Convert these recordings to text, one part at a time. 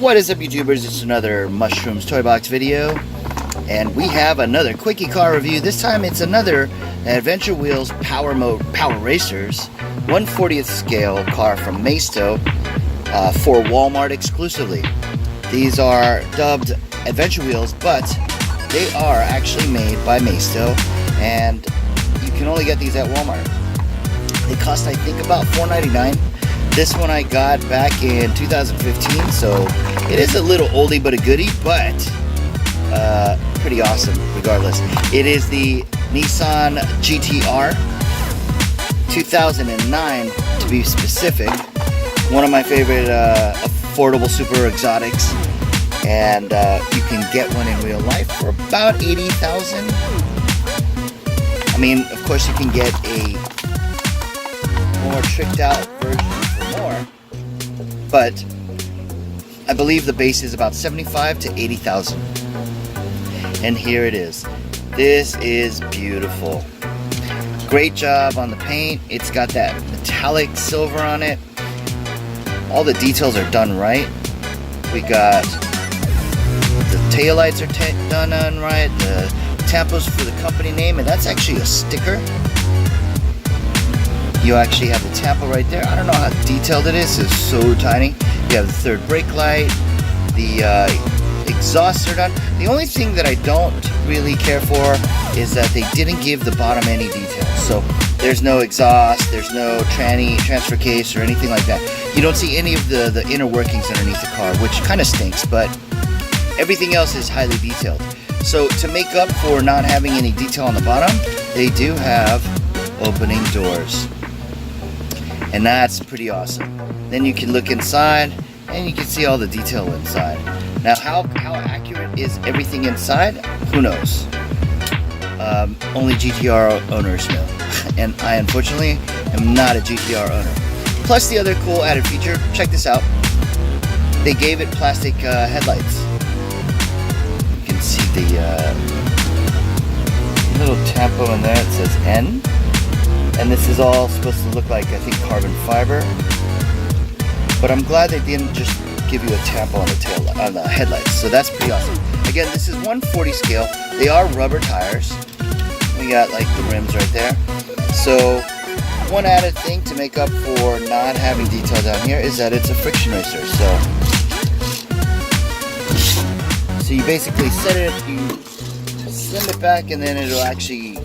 What is up, YouTubers? It's another Mushrooms Toy Box video, and we have another Quickie car review. This time it's another Adventure Wheels Power Racers 1/40th scale car from Maisto for Walmart exclusively. These are dubbed Adventure Wheels, but they are actually made by Maisto, and you can only get these at Walmart. They cost, I think, about $4.99. This one I got back in 2015, so it is a little oldie but a goodie, but pretty awesome regardless. It is the Nissan GTR 2009 to be specific. One of my favorite affordable super exotics, and you can get one in real life for about $80,000. I mean, of course you can get a more tricked out version for more, but I believe the base is about $75,000 to $80,000. And here it is. This is beautiful. Great job on the paint. It's got that metallic silver on it. All the details are done right. We got the taillights are done right. The tampos for the company name, and that's actually a sticker. You actually have the tampo right there. I don't know how detailed it is. It's so tiny. You have the third brake light. The exhausts are done. The only thing that I don't really care for is that they didn't give the bottom any details. So there's no exhaust, there's no transfer case or anything like that. You don't see any of the inner workings underneath the car, which kind of stinks, but everything else is highly detailed. So to make up for not having any detail on the bottom, they do have opening doors. And that's pretty awesome. Then you can look inside and you can see all the detail inside. Now how accurate is everything inside? Who knows? Only GTR owners know. And I unfortunately am not a GTR owner. Plus the other cool added feature, check this out. They gave it plastic headlights. You can see the little tampo in there. It says N. And this is all supposed to look like, I think, carbon fiber. But I'm glad they didn't just give you a tampo on the headlights. So that's pretty awesome. Again, this is 1/40 scale. They are rubber tires. We got like the rims right there. So one added thing to make up for not having detail down here is that it's a friction racer. So you basically set it, you send it back, and then it'll actually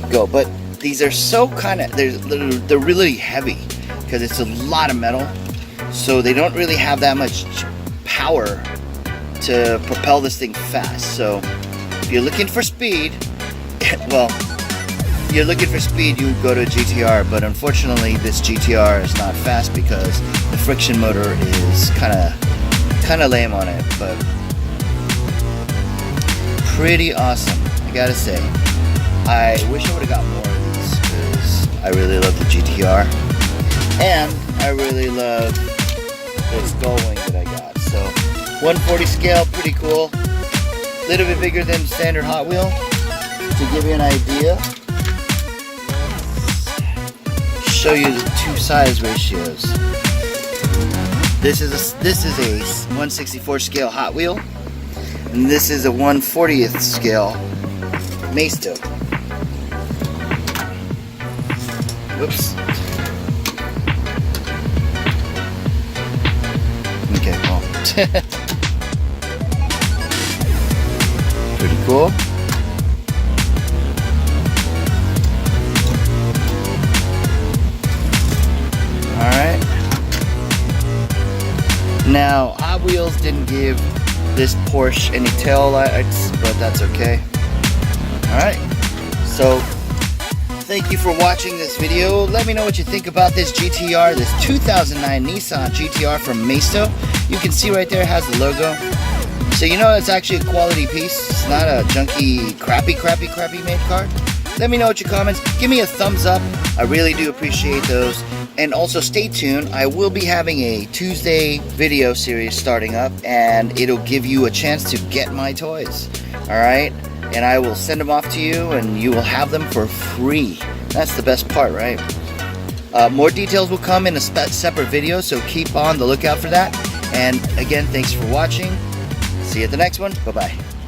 go. But these are so they're really heavy because it's a lot of metal, so they don't really have that much power to propel this thing fast. So if you're looking for speed, well, you go to a GTR, but unfortunately this GTR is not fast because the friction motor is kind of lame on it, but pretty awesome, I gotta say. I wish I would have got more of these because I really love the GTR, and I really love this gull wing that I got. So 1/40 scale, pretty cool. A little bit bigger than standard Hot Wheel. To give you an idea, show you the two size ratios. This is a 1/64 scale Hot Wheel, and this is a 1/40th scale Maisto. Whoops. Okay, well. Pretty cool. Alright. Now, Hot Wheels didn't give this Porsche any tail lights, but that's okay. Alright. So, thank you for watching this video. Let me know what you think about this GTR, this 2009 Nissan GTR from Maisto. You can see right there it has the logo. So you know it's actually a quality piece. It's not a junky, crappy made car. Let me know what your comments. Give me a thumbs up. I really do appreciate those. And also stay tuned. I will be having a Tuesday video series starting up, and it'll give you a chance to get my toys. Alright? And I will send them off to you, and you will have them for free. That's the best part, right? More details will come in a separate video, so keep on the lookout for that. And again, thanks for watching. See you at the next one. Bye-bye.